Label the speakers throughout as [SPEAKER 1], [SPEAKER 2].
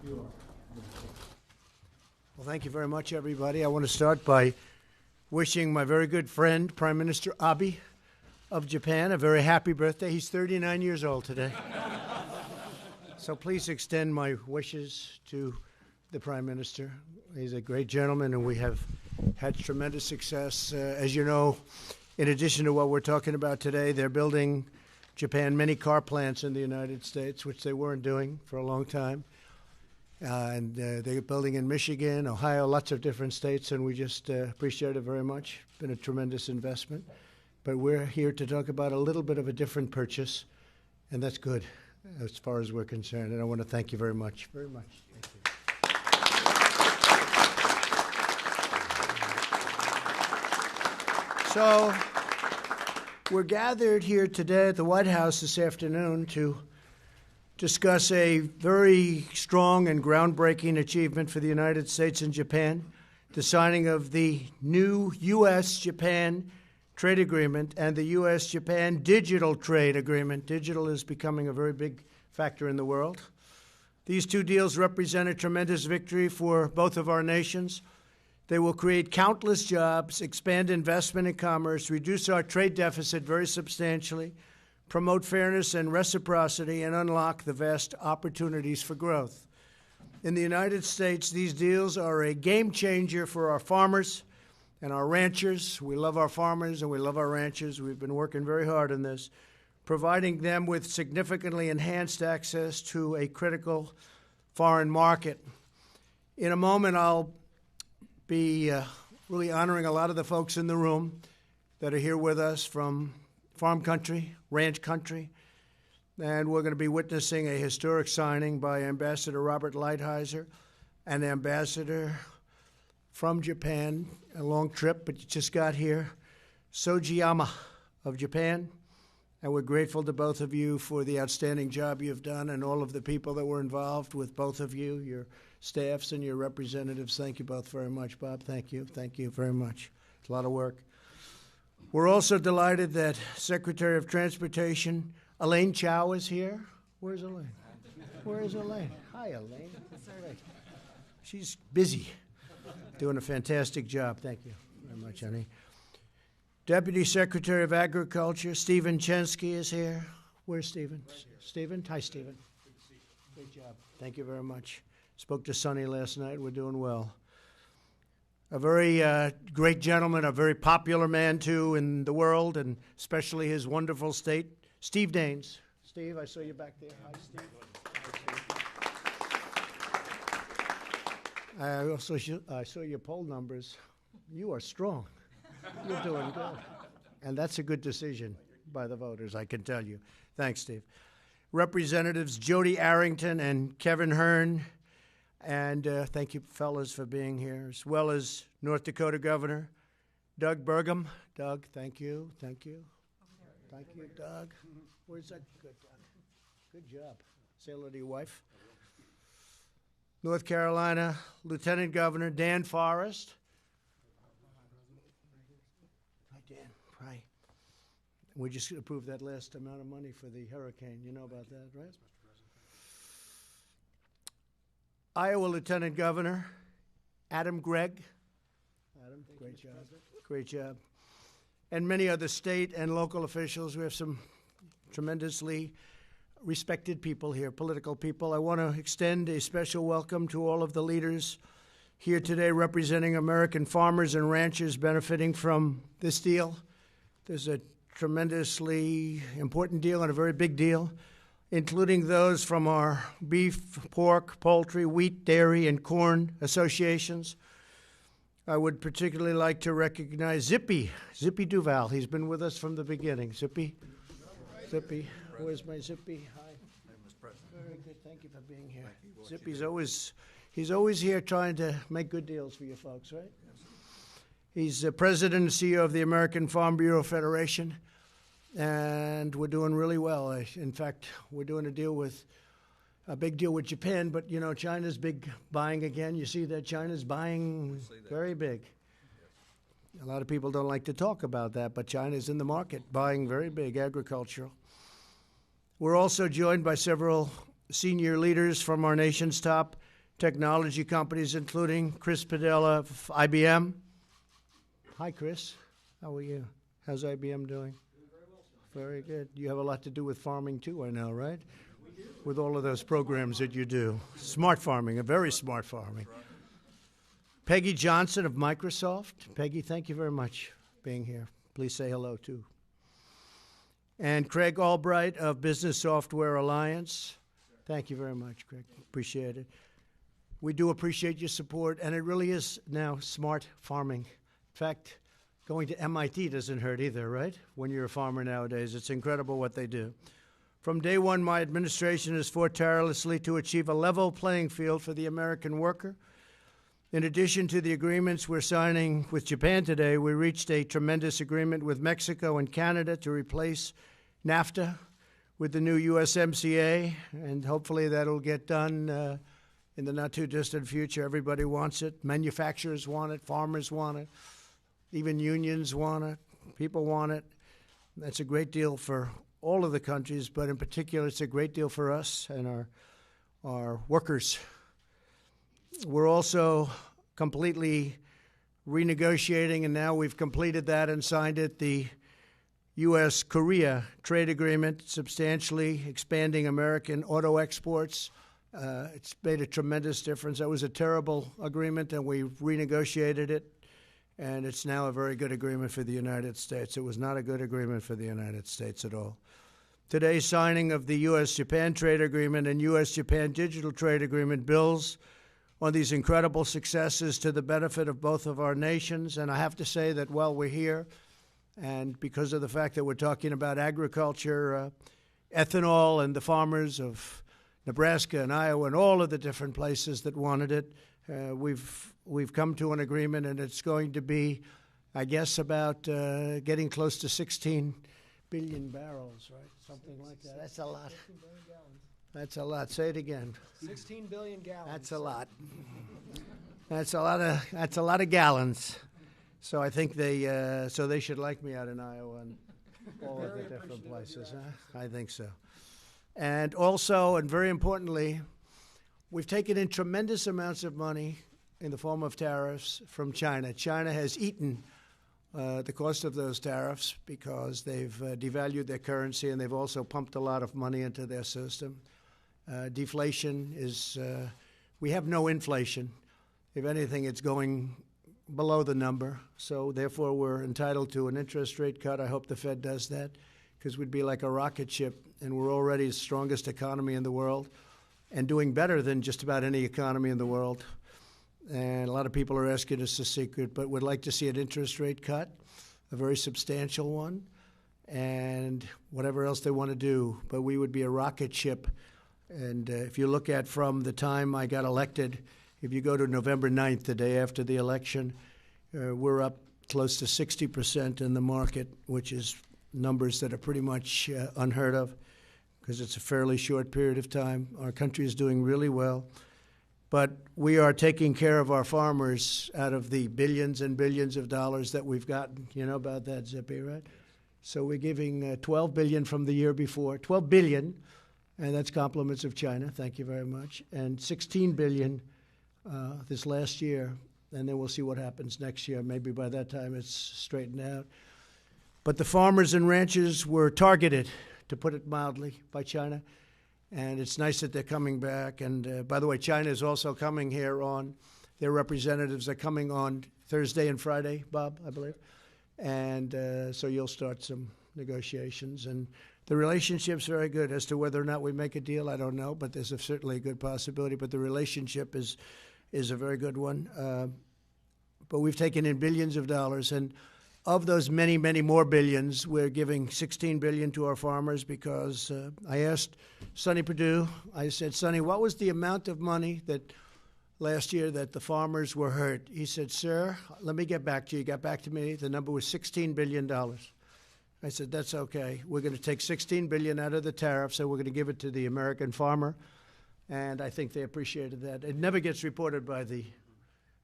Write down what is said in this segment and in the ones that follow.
[SPEAKER 1] You are. Well, thank you very much, everybody. I want to start by wishing my very good friend, Prime Minister Abe of Japan, a very happy birthday. He's 39 years old today. So please extend my wishes to the Prime Minister. He's a great gentleman, and we have had tremendous success. As you know, in addition to what we're talking about today, they're building Japan many car plants in the United States, which they weren't doing for a long time. And they're building in Michigan, Ohio, lots of different states, and we just appreciate it very much. It's been a tremendous investment. But we're here to talk about a little bit of a different purchase, and that's good as far as we're concerned. And I want to thank you very much, very much. Thank you. So we're gathered here today at the White House this afternoon to discuss a very strong and groundbreaking achievement for the United States and Japan, the signing of the new U.S.-Japan trade agreement and the U.S.-Japan digital trade agreement. Digital is becoming a very big factor in the world. These two deals represent a tremendous victory for both of our nations. They will create countless jobs, expand investment and commerce, reduce our trade deficit very substantially, promote fairness and reciprocity, and unlock the vast opportunities for growth. In the United States, these deals are a game changer for our farmers and our ranchers. We love our farmers and we love our ranchers. We've been working very hard on this, providing them with significantly enhanced access to a critical foreign market. In a moment, I'll be really honoring a lot of the folks in the room that are here with us from farm country, ranch country, and we're going to be witnessing a historic signing by Ambassador Robert Lighthizer, an ambassador from Japan, a long trip, but you just got here, Sugiyama of Japan, and we're grateful to both of you for the outstanding job you've done and all of the people that were involved with both of you, your staffs and your representatives. Thank you both very much. Bob, thank you. Thank you very much. It's a lot of work. We're also delighted that Secretary of Transportation Elaine Chao is here. Where's Elaine? Where is Elaine? Hi, Elaine. She's busy, doing a fantastic job. Thank you very much, honey. Deputy Secretary of Agriculture Stephen Chensky is here. Where's Stephen? Right. Stephen? Hi, Stephen. Great job. Thank you very much. Spoke to Sonny last night. We're doing well. A very great gentleman, a very popular man, too, in the world, and especially his wonderful state, Steve Daines. Steve, I saw you back there. Hi, Steve. I saw your poll numbers. You are strong. You're doing good. And that's a good decision by the voters, I can tell you. Thanks, Steve. Representatives Jody Arrington and Kevin Hearn, and thank you, fellas, for being here, as well as North Dakota Governor Doug Burgum. Doug, thank you. Thank you. Thank you, Doug. Where's that? Good, Doug. Good job. Say hello to your wife. North Carolina Lieutenant Governor Dan Forest. Hi, Dan. Hi. We just approved that last amount of money for the hurricane. You know about that, right? Iowa Lieutenant Governor Adam Gregg. Adam, great job. Great job. And many other state and local officials. We have some tremendously respected people here, political people. I want to extend a special welcome to all of the leaders here today representing American farmers and ranchers benefiting from this deal. There's a tremendously important deal and a very big deal, including those from our beef, pork, poultry, wheat, dairy, and corn associations. I would particularly like to recognize Zippy Duval. He's been with us from the beginning. Zippy, where's my Zippy? Hi. Very good. Thank you for being here. Zippy's always here trying to make good deals for you folks, right? He's the president and CEO of the American Farm Bureau Federation, and we're doing really well. In fact, we're doing a big deal with Japan, but, you know, China's big buying again. You see that China's buying very big. A lot of people don't like to talk about that, but China's in the market, buying very big agricultural. We're also joined by several senior leaders from our nation's top technology companies, including Chris Padella of IBM. Hi, Chris. How are you? How's IBM doing?
[SPEAKER 2] Doing very well, sir.
[SPEAKER 1] Very good. You have a lot to do with farming, too, I know, right?
[SPEAKER 2] We do.
[SPEAKER 1] With all of those programs that you do. Smart farming, a very smart farming.
[SPEAKER 2] Right.
[SPEAKER 1] Peggy Johnson of Microsoft. Peggy, thank you very much for being here. Please say hello, too. And Craig Albright of Business Software Alliance. Thank you very much, Craig. Appreciate it. We do appreciate your support, and it really is now smart farming. In fact, going to MIT doesn't hurt either, right? When you're a farmer nowadays, it's incredible what they do. From day one, my administration has fought tirelessly to achieve a level playing field for the American worker. In addition to the agreements we're signing with Japan today, we reached a tremendous agreement with Mexico and Canada to replace NAFTA with the new USMCA, and hopefully that'll get done in the not-too-distant future. Everybody wants it. Manufacturers want it. Farmers want it. Even unions want it. People want it. That's a great deal for all of the countries, but in particular, it's a great deal for us and our workers. We're also completely renegotiating, and now we've completed that and signed it, the U.S.-Korea trade agreement, substantially expanding American auto exports. It's made a tremendous difference. That was a terrible agreement, and we renegotiated it, and it's now a very good agreement for the United States. It was not a good agreement for the United States at all. Today's signing of the U.S.-Japan trade agreement and U.S.-Japan digital trade agreement builds on these incredible successes to the benefit of both of our nations. And I have to say that while we're here, and because of the fact that we're talking about agriculture, ethanol, and the farmers of Nebraska and Iowa and all of the different places that wanted it, we've come to an agreement, and it's going to be, I guess, about getting close to 16 billion barrels, right? Something like that. That's a lot.
[SPEAKER 2] 16 billion gallons.
[SPEAKER 1] That's a lot. Say it again.
[SPEAKER 2] 16 billion gallons.
[SPEAKER 1] That's a lot. That's a lot of gallons. So I think they should like me out in Iowa and all of the different places. Huh? I think so. And also, and very importantly, we've taken in tremendous amounts of money in the form of tariffs from China. China has eaten the cost of those tariffs because they've devalued their currency, and they've also pumped a lot of money into their system. Deflation is, we have no inflation. If anything, it's going below the number. So therefore, we're entitled to an interest rate cut. I hope the Fed does that, because we'd be like a rocket ship, and we're already the strongest economy in the world and doing better than just about any economy in the world. And a lot of people are asking us the secret, but would like to see an interest rate cut, a very substantial one, and whatever else they want to do. But we would be a rocket ship. And if you look at from the time I got elected, if you go to November 9th, the day after the election, we're up close to 60% in the market, which is numbers that are pretty much unheard of because it's a fairly short period of time. Our country is doing really well. But we are taking care of our farmers out of the billions and billions of dollars that we've gotten. You know about that, Zippy, right? So we're giving $12 billion from the year before, $12 billion, and that's compliments of China. Thank you very much. And $16 billion this last year, and then we'll see what happens next year. Maybe by that time it's straightened out. But the farmers and ranchers were targeted, to put it mildly, by China. And it's nice that they're coming back. And by the way, China is also coming here on, their representatives are coming on Thursday and Friday, Bob, I believe. And so you'll start some negotiations. And the relationship's very good. As to whether or not we make a deal, I don't know, but there's certainly a good possibility. But the relationship is a very good one. But we've taken in billions of dollars. And of those many, many more billions, we're giving $16 billion to our farmers because I asked Sonny Perdue, I said, Sonny, what was the amount of money that last year that the farmers were hurt? He said, sir, let me get back to you. He got back to me. The number was $16 billion. I said, that's okay. We're going to take $16 billion out of the tariff, so we're going to give it to the American farmer. And I think they appreciated that. It never gets reported by the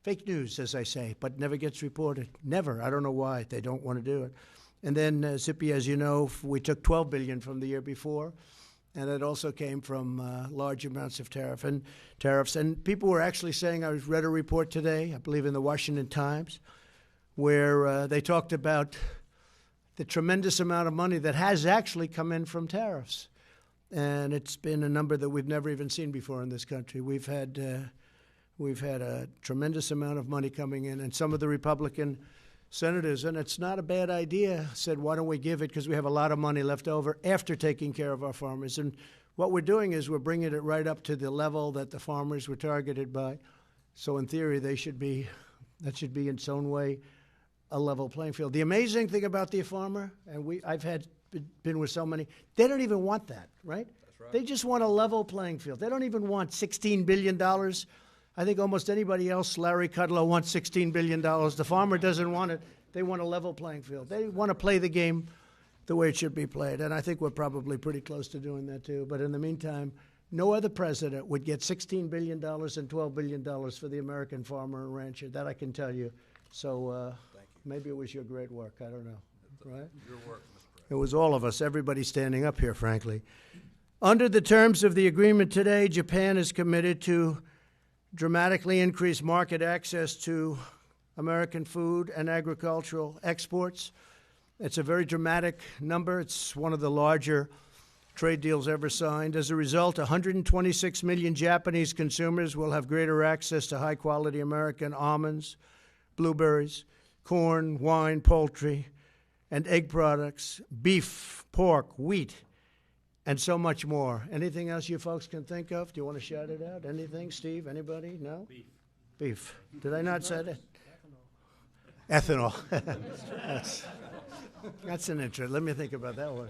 [SPEAKER 1] fake news, as I say, but never gets reported. Never. I don't know why. They don't want to do it. And then, Zippy, as you know, we took $12 billion from the year before, and it also came from large amounts of tariffs. And people were actually saying, I read a report today, I believe in the Washington Times, where they talked about the tremendous amount of money that has actually come in from tariffs. And it's been a number that we've never even seen before in this country. We've had a tremendous amount of money coming in, and some of the Republican senators, and it's not a bad idea, said, why don't we give it, because we have a lot of money left over after taking care of our farmers. And what we're doing is we're bringing it right up to the level that the farmers were targeted by. So in theory, that should be in its own way a level playing field. The amazing thing about the farmer, and I've been with so many, they don't even want that, right?
[SPEAKER 3] That's right.
[SPEAKER 1] They just want a level playing field. They don't even want $16 billion. I think almost anybody else, Larry Kudlow, wants $16 billion. The farmer doesn't want it. They want a level playing field. They want to play the game the way it should be played. And I think we're probably pretty close to doing that, too. But in the meantime, no other president would get $16 billion and $12 billion for the American farmer and rancher. That I can tell you. So maybe it was your great work. I don't know. Right?
[SPEAKER 3] Your work, Mr. President.
[SPEAKER 1] It was all of us, everybody standing up here, frankly. Under the terms of the agreement today, Japan is committed to dramatically increase market access to American food and agricultural exports. It's a very dramatic number. It's one of the larger trade deals ever signed. As a result, 126 million Japanese consumers will have greater access to high-quality American almonds, blueberries, corn, wine, poultry, and egg products, beef, pork, wheat, and so much more. Anything else you folks can think of? Do you want to shout it out? Anything, Steve? Anybody? No?
[SPEAKER 3] Beef.
[SPEAKER 1] Beef. Did I not say that? Ethanol. That's an interest. Let me think about that one.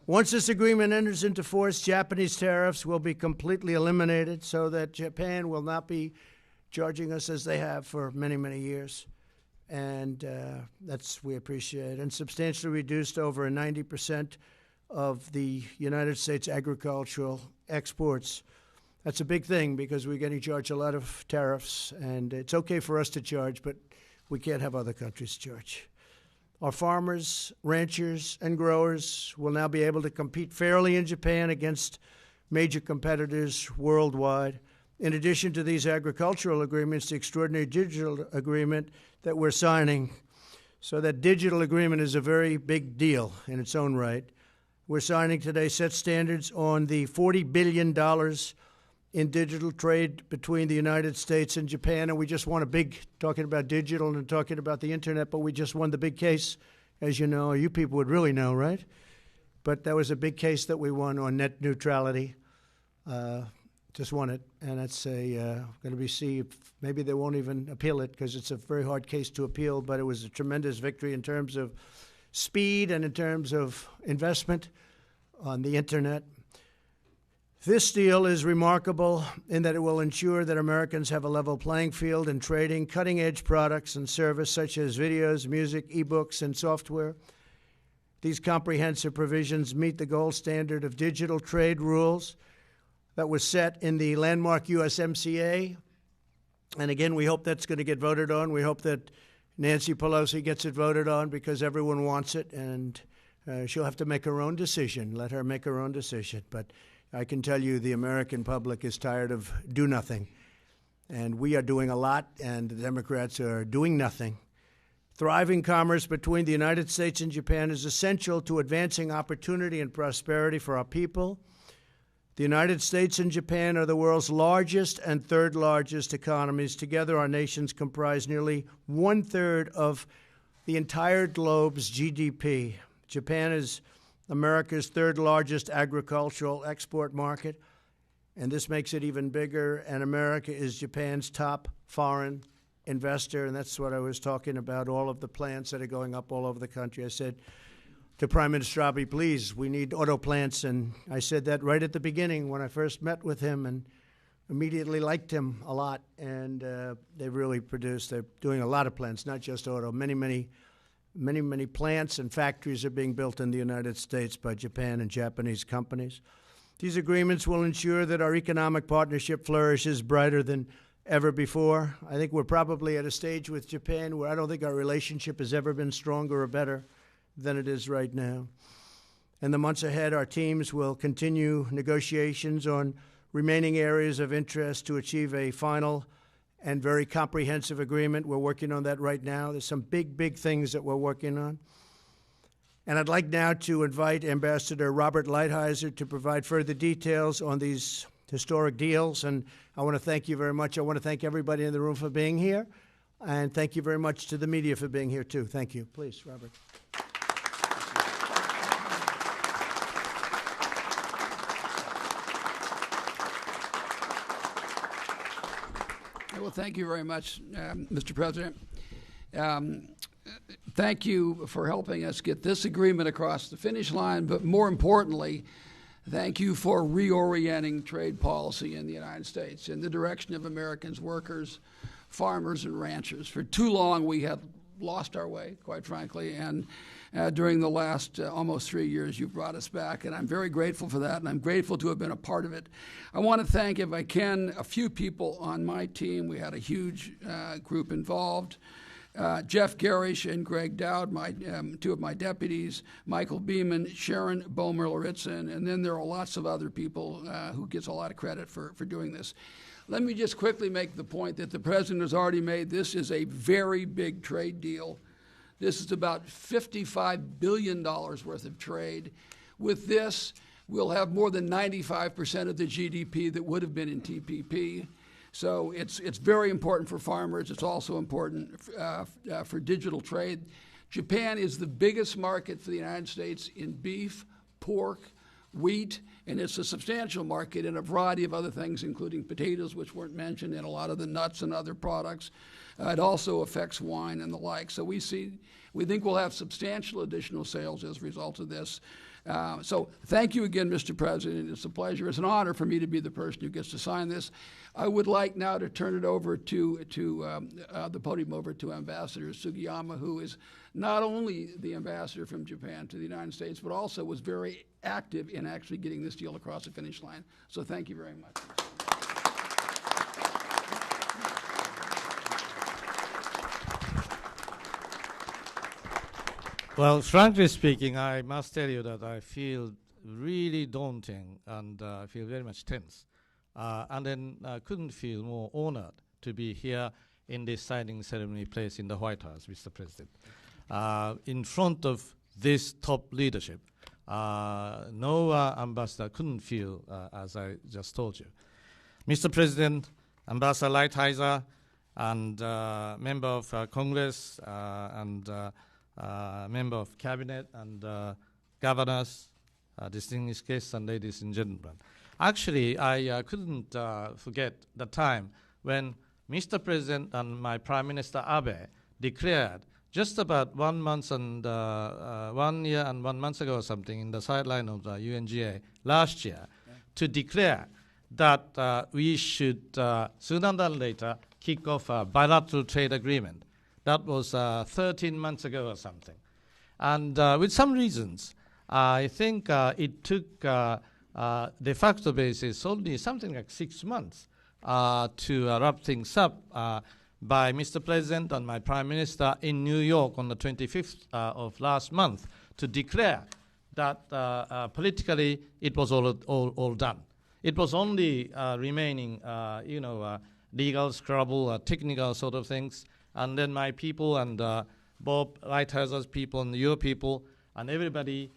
[SPEAKER 1] Once this agreement enters into force, Japanese tariffs will be completely eliminated so that Japan will not be charging us as they have for many, many years. And we appreciate, and substantially reduced over 90% of the United States agricultural exports. That's a big thing because we're getting charged a lot of tariffs, and it's okay for us to charge, but we can't have other countries charge. Our farmers, ranchers, and growers will now be able to compete fairly in Japan against major competitors worldwide. In addition to these agricultural agreements, the extraordinary digital agreement that we're signing, so that digital agreement is a very big deal in its own right. We're signing today sets standards on the $40 billion in digital trade between the United States and Japan, and we just won talking about digital and talking about the internet, but we just won the big case, as you know. You people would really know, right? But that was a big case that we won on net neutrality. Just won it, and it's going to be see if maybe they won't even appeal it because it's a very hard case to appeal, but it was a tremendous victory in terms of speed and in terms of investment on the internet. This deal is remarkable in that it will ensure that Americans have a level playing field in trading cutting-edge products and service such as videos, music, e-books, and software. These comprehensive provisions meet the gold standard of digital trade rules that was set in the landmark USMCA. And again, we hope that's going to get voted on. We hope that Nancy Pelosi gets it voted on because everyone wants it, and she'll have to make her own decision. Let her make her own decision. But I can tell you the American public is tired of do nothing. And we are doing a lot, and the Democrats are doing nothing. Thriving commerce between the United States and Japan is essential to advancing opportunity and prosperity for our people. The United States and Japan are the world's largest and third largest economies. Together, our nations comprise nearly 1/3 of the entire globe's GDP. Japan is America's third largest agricultural export market, and this makes it even bigger. And America is Japan's top foreign investor, and that's what I was talking about, all of the plants that are going up all over the country. I said to Prime Minister Abe, please, we need auto plants. And I said that right at the beginning when I first met with him and immediately liked him a lot. And they've really produced, they're doing a lot of plants, not just auto. Many plants and factories are being built in the United States by Japan and Japanese companies. These agreements will ensure that our economic partnership flourishes brighter than ever before. I think we're probably at a stage with Japan where I don't think our relationship has ever been stronger or better than it is right now. In the months ahead, our teams will continue negotiations on remaining areas of interest to achieve a final and very comprehensive agreement. We're working on that right now. There's some big things that we're working on. And I'd like now to invite Ambassador Robert Lighthizer to provide further details on these historic deals. And I want to thank you very much. I want to thank everybody in the room for being here. And thank you very much to the media for being here, too. Thank you. Please, Robert.
[SPEAKER 3] Well, thank you very much, Mr. President. Thank you for helping us get this agreement across the finish line, but more importantly, thank you for reorienting trade policy in the United States in the direction of Americans, workers, farmers, and ranchers. For too long, we have lost our way, quite frankly, and during the last almost 3 years, you've brought us back, and I'm very grateful for that, and I'm grateful to have been a part of it. I want to thank, if I can, a few people on my team. We had a huge group involved. Jeff Garish and Greg Dowd, two of my deputies, Michael Beeman, Sharon Bomer-Laritzin, and then there are lots of other people who gets a lot of credit for doing this. Let me just quickly make the point that the President has already made. This is a very big trade deal. This is about $55 billion worth of trade. With this, we'll have more than 95% of the GDP that would have been in TPP. So it's very important for farmers. It's also important for digital trade. Japan is the biggest market for the United States in beef, pork, wheat, and it's a substantial market in a variety of other things, including potatoes, which weren't mentioned, and a lot of the nuts and other products. It also affects wine and the like. So we think we'll have substantial additional sales as a result of this. So thank you again, Mr. President. It's a pleasure. It's an honor for me to be the person who gets to sign this. I would like now to turn it over to the podium over to Ambassador Sugiyama, who is not only the ambassador from Japan to the United States, but also was very active in actually getting this deal across the finish line. So thank you very much.
[SPEAKER 4] Well, frankly speaking, I must tell you that I feel really daunting and I feel very much tense. And then I couldn't feel more honored to be here in this signing ceremony place in the White House, Mr. President. In front of this top leadership, no ambassador couldn't feel as I just told you. Mr. President, Ambassador Lighthizer, and member of Congress and member of cabinet and governors, distinguished guests and ladies and gentlemen. Actually, I couldn't forget the time when Mr. President and my Prime Minister Abe declared just about 1 month and 1 year and 1 month ago or something in the sideline of the UNGA last year to declare that we should sooner than later kick off a bilateral trade agreement. That was 13 months ago or something. And with some reasons, I think it took de facto basis only something like 6 months to wrap things up by Mr. President and my Prime Minister in New York on the 25th of last month to declare that politically it was all done. It was only remaining, legal scrabble, technical sort of things. And then my people and Bob Lighthizer's people and your people and everybody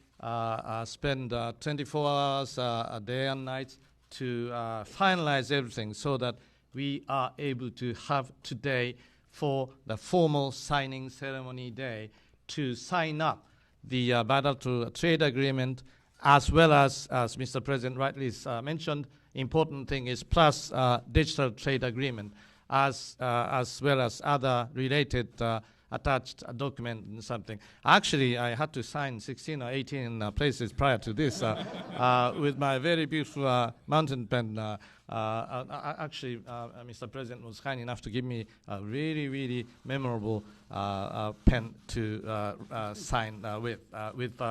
[SPEAKER 4] spend 24 hours a day and night to finalize everything so that we are able to have today for the formal signing ceremony day to sign up the bilateral trade agreement, as well as Mr. President rightly mentioned, important thing is plus digital trade agreement, as well as other related attached document and something. Actually, I had to sign 16 or 18 places prior to this with my very beautiful mountain pen. Actually, Mr. President was kind enough to give me a really, really memorable pen to sign with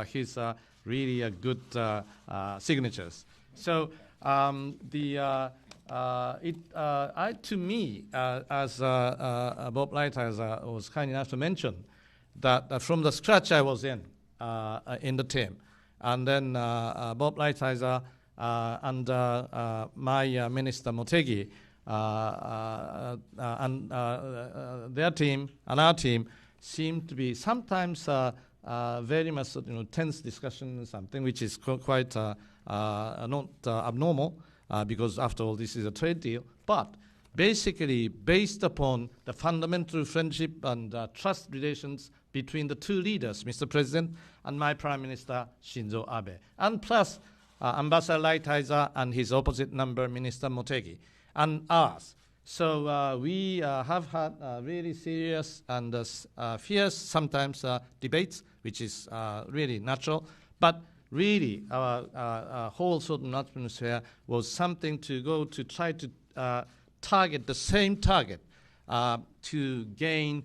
[SPEAKER 4] his really good signatures. So to me, as Bob Lighthizer was kind enough to mention, that from the scratch I was in the team, and then Bob Lighthizer and my Minister Motegi and their team and our team seem to be sometimes very much tense discussion, something which is quite not abnormal because after all this is a trade deal, but basically based upon the fundamental friendship and trust relations between the two leaders, Mr. President and my Prime Minister Shinzo Abe, and plus Ambassador Lighthizer and his opposite number, Minister Motegi, and us. So we have had really serious and fierce sometimes debates, which is really natural, but really our whole sort of atmosphere was something to go to try to target the same target to gain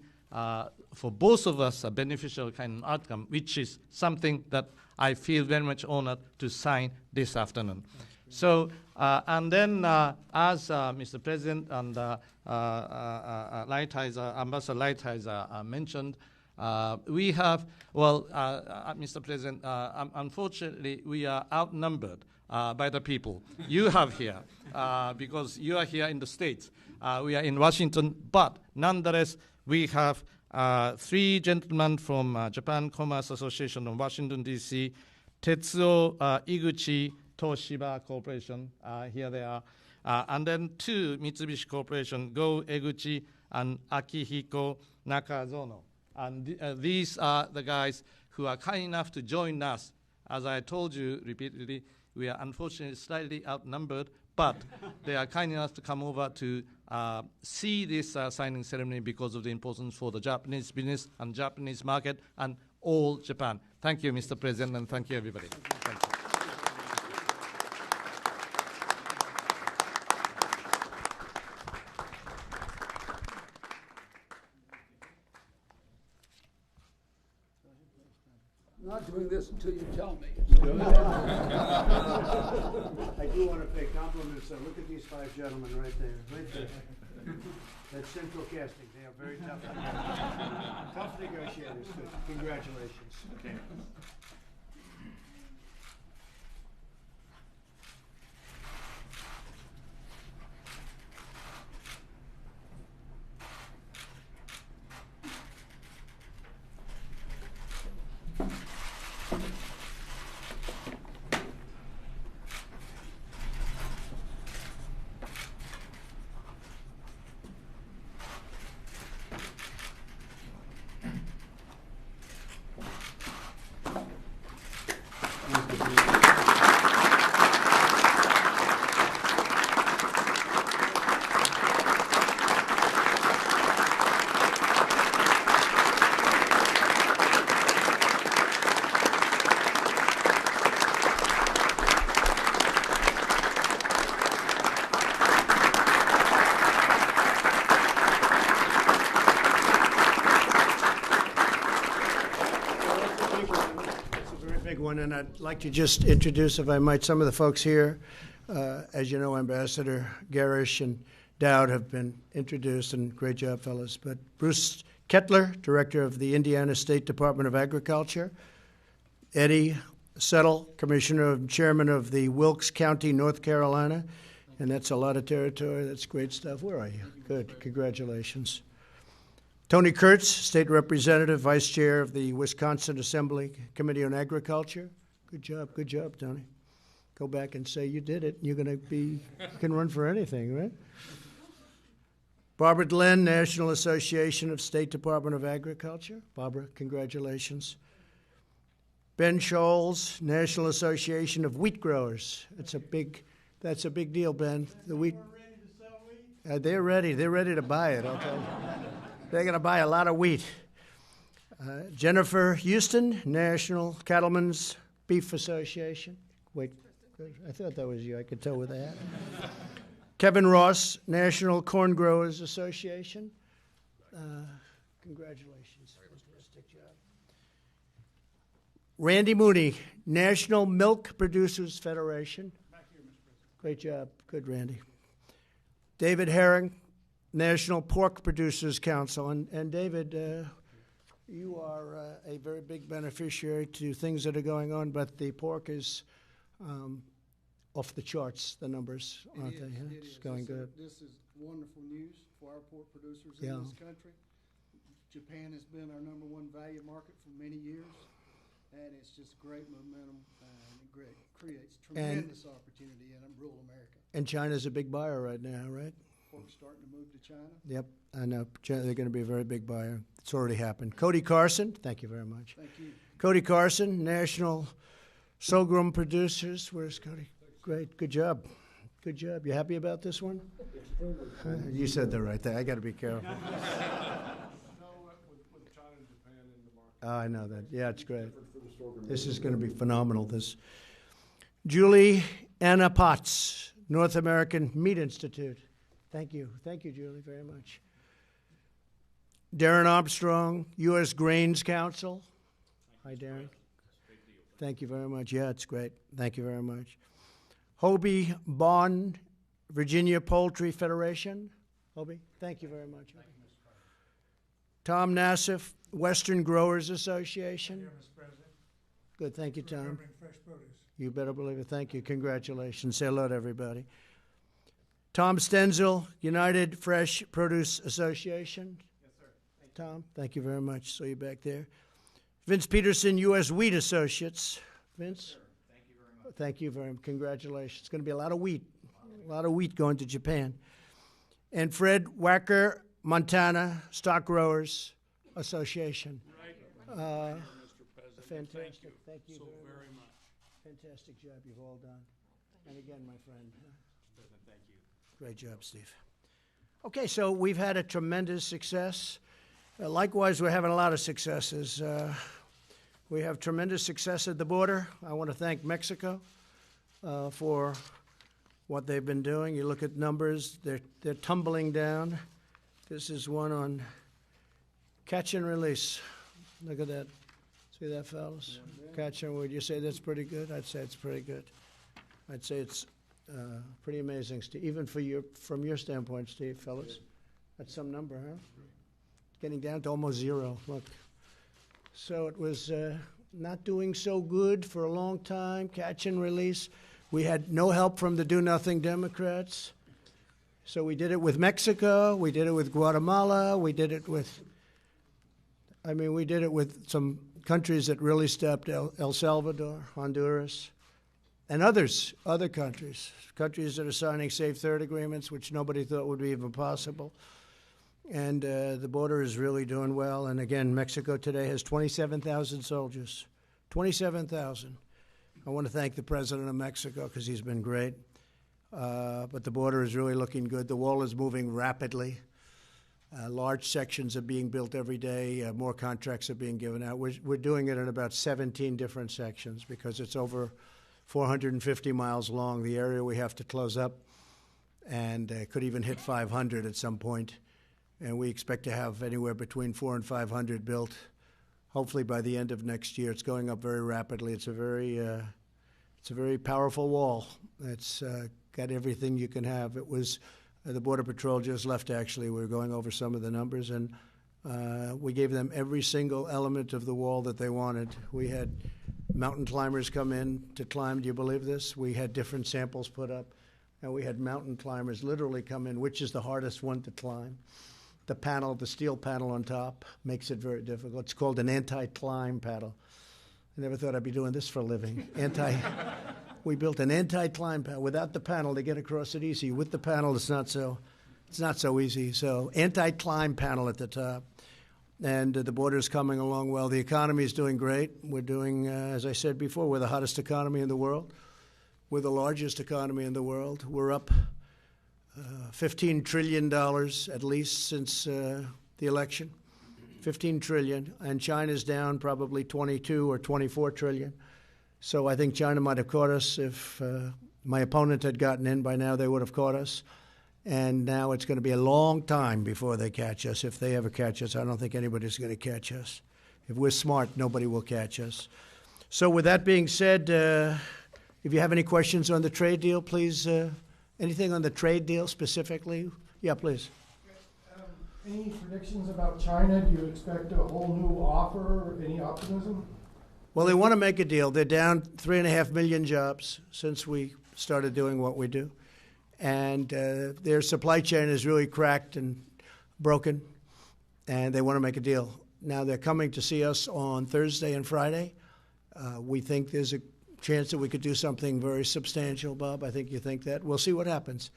[SPEAKER 4] for both of us a beneficial kind of outcome, which is something that I feel very much honored to sign this afternoon. So, and then as Mr. President and Lighthizer, Ambassador Lighthizer mentioned, we have, well, Mr. President, unfortunately, we are outnumbered by the people you have here, because you are here in the States. We are in Washington, but nonetheless, we have 3 gentlemen from Japan Commerce Association of Washington, D.C., Tetsuo Iguchi Toshiba Corporation, here they are, and then 2 Mitsubishi Corporation, Go Eguchi and Akihiko Nakazono. And these are the guys who are kind enough to join us. As I told you repeatedly, we are unfortunately slightly outnumbered, but they are kind enough to come over to see this signing ceremony because of the importance for the Japanese business and Japanese market and all Japan. Thank you, Mr. President, and thank you, everybody. Thank you.
[SPEAKER 3] I'm not doing this until you tell me.
[SPEAKER 1] I do want to pay compliments. Look at these 5 gentlemen right there. That's central casting. They are very tough. Tough negotiators, too. Congratulations. Okay. And I'd like to just introduce, if I might, some of the folks here. As you know, Ambassador Garish and Dowd have been introduced, and great job, fellas. But Bruce Kettler, Director of the Indiana State Department of Agriculture. Eddie Settle, Commissioner and Chairman of the Wilkes County, North Carolina. And that's a lot of territory. That's great stuff. Where are you? Good. Congratulations. Tony Kurtz, State Representative, Vice Chair of the Wisconsin Assembly Committee on Agriculture. Good job, Tony. Go back and say you did it. You're going to be, you can run for anything, right? Barbara Glenn, National Association of State Department of Agriculture. Barbara, congratulations. Ben Scholes, National Association of Wheat Growers. That's a big deal, Ben. The wheat. They're ready. They're ready to buy it, I'll tell you. They're going to buy a lot of wheat. Jennifer Houston, National Cattlemen's Beef Association. Wait, I thought that was you. I could tell with that. Kevin Ross, National Corn Growers Association. Congratulations. Fantastic job. Randy Mooney, National Milk Producers Federation. Back here, Mr. President. Great job. Good, Randy. David Herring, National Pork Producers Council. And David, You are a very big beneficiary to things that are going on, but the pork is off the charts, the numbers, aren't they? Huh? It's going good.
[SPEAKER 5] This is wonderful news for our pork producers
[SPEAKER 1] Yeah.
[SPEAKER 5] in this country. Japan has been our #1 value market for many years, and it's just great momentum, and it creates tremendous opportunity in rural America.
[SPEAKER 1] And China's a big buyer right now, right?
[SPEAKER 5] Pork's starting to move to China.
[SPEAKER 1] Yep, I know. They're going to be a very big buyer. It's already happened. Cody Carson, thank you very much.
[SPEAKER 5] Thank you.
[SPEAKER 1] Cody Carson, National Sorghum Producers. Where's Cody? Great, good job. Good job. You happy about this one? You said that right there. I got to be careful.
[SPEAKER 6] With China and Japan in the market.
[SPEAKER 1] I know that. Yeah, it's great. This is going to be phenomenal. This Julie Anna Potts, North American Meat Institute. Thank you. Thank you, Julie, very much. Darren Armstrong, U.S. Grains Council. Hi, Darren. Thank you very much. Yeah, it's great. Thank you very much. Hobie Bond, Virginia Poultry Federation. Hobie, thank you very much. Tom Nassif, Western Growers Association.
[SPEAKER 7] Here, Mr. President.
[SPEAKER 1] Good, thank you, Tom.
[SPEAKER 7] Remembering fresh produce.
[SPEAKER 1] You better believe it. Thank you. Congratulations. Say hello to everybody. Tom Stenzel, United Fresh Produce Association.
[SPEAKER 7] Yes, sir.
[SPEAKER 1] Tom, thank you very much. Saw you back there. Vince Peterson, U.S. Wheat Associates. Vince?
[SPEAKER 7] Thank you very much.
[SPEAKER 1] Thank you very much. Congratulations. It's going to be a lot of wheat going to Japan. And Fred Wacker, Montana Stock Growers Association.
[SPEAKER 6] Mr. President.
[SPEAKER 1] Fantastic. Thank you
[SPEAKER 6] so
[SPEAKER 1] very
[SPEAKER 6] very much.
[SPEAKER 1] Fantastic job you've all done. And again, my friend.
[SPEAKER 6] President, thank you.
[SPEAKER 1] Great job, Steve. Okay, so we've had a tremendous success. Likewise, we're having a lot of successes. We have tremendous success at the border. I want to thank Mexico for what they've been doing. You look at numbers, they're tumbling down. This is one on catch and release. Look at that. See that, fellas? Catch and would you say that's pretty good? I'd say it's pretty good. I'd say it's pretty amazing, Steve. Even from your standpoint, Steve, fellas. That's some number, huh? Getting down to almost zero. Look. So it was not doing so good for a long time, catch and release. We had no help from the do-nothing Democrats. So we did it with Mexico. We did it with Guatemala. We did it with some countries that really stepped, El Salvador, Honduras, and other countries that are signing Safe Third agreements, which nobody thought would be even possible. And the border is really doing well. And again, Mexico today has 27,000 soldiers. 27,000. I want to thank the president of Mexico because he's been great. But the border is really looking good. The wall is moving rapidly. Large sections are being built every day. More contracts are being given out. We're doing it in about 17 different sections because it's over 450 miles long, the area we have to close up, and could even hit 500 at some point. And we expect to have anywhere between 400 and 500 built, hopefully by the end of next year. It's going up very rapidly. It's a very powerful wall. It's got everything you can have. It was the Border Patrol just left, actually. We were going over some of the numbers, and we gave them every single element of the wall that they wanted. We had mountain climbers come in to climb. Do you believe this? We had different samples put up, and we had mountain climbers literally come in, which is the hardest one to climb. The steel panel on top makes it very difficult. It's called an anti-climb panel. I never thought I'd be doing this for a living. We built an anti-climb panel. Without the panel, they get across it easy. With the panel, it's not so easy. So anti-climb panel at the top. And the border's coming along well. The economy is doing great. We're doing, as I said before, we're the hottest economy in the world. We're the largest economy in the world. We're up $15 trillion at least since the election. 15 trillion. And China's down probably 22 or 24 trillion. So I think China might have caught us. If my opponent had gotten in by now, they would have caught us. And now it's going to be a long time before they catch us. If they ever catch us, I don't think anybody's going to catch us. If we're smart, nobody will catch us. So with that being said, if you have any questions on the trade deal, please, anything on the trade deal specifically? Yeah, please.
[SPEAKER 2] Any predictions about China? Do you expect a whole new offer? Any optimism?
[SPEAKER 1] Well, they want to make a deal. They're down 3.5 million jobs since we started doing what we do. And their supply chain is really cracked and broken, and they want to make a deal. Now, they're coming to see us on Thursday and Friday. We think there's a chance that we could do something very substantial, Bob. I think you think that. We'll see what happens.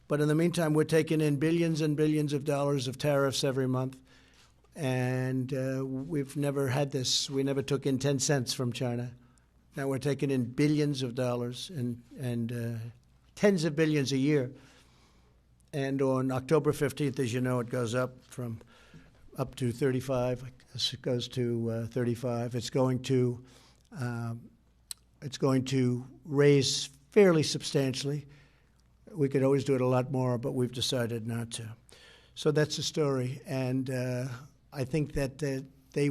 [SPEAKER 1] But in the meantime, we're taking in billions and billions of dollars of tariffs every month. And we've never had this. We never took in 10 cents from China. Now we're taking in billions of dollars and tens of billions a year. And on October 15th, as you know, it goes up to 35. It goes to 35. It's going to raise fairly substantially. We could always do it a lot more, but we've decided not to. So that's the story. And I think that they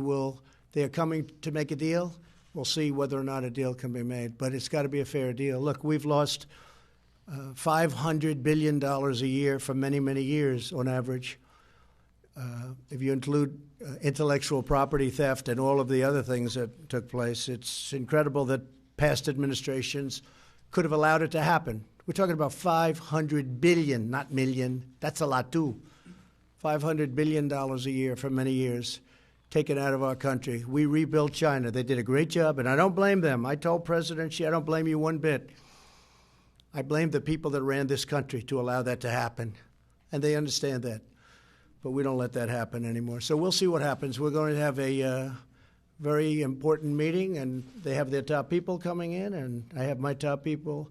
[SPEAKER 1] are coming to make a deal. We'll see whether or not a deal can be made, but it's got to be a fair deal. Look, we've lost $500 billion a year for many, many years on average. If you include intellectual property theft and all of the other things that took place, it's incredible that past administrations could have allowed it to happen. We're talking about $500 billion, not million. That's a lot, too. $500 billion a year for many years taken out of our country. We rebuilt China. They did a great job, and I don't blame them. I told President Xi, I don't blame you one bit. I blame the people that ran this country to allow that to happen, and they understand that. But we don't let that happen anymore. So we'll see what happens. We're going to have a very important meeting, and they have their top people coming in, and I have my top people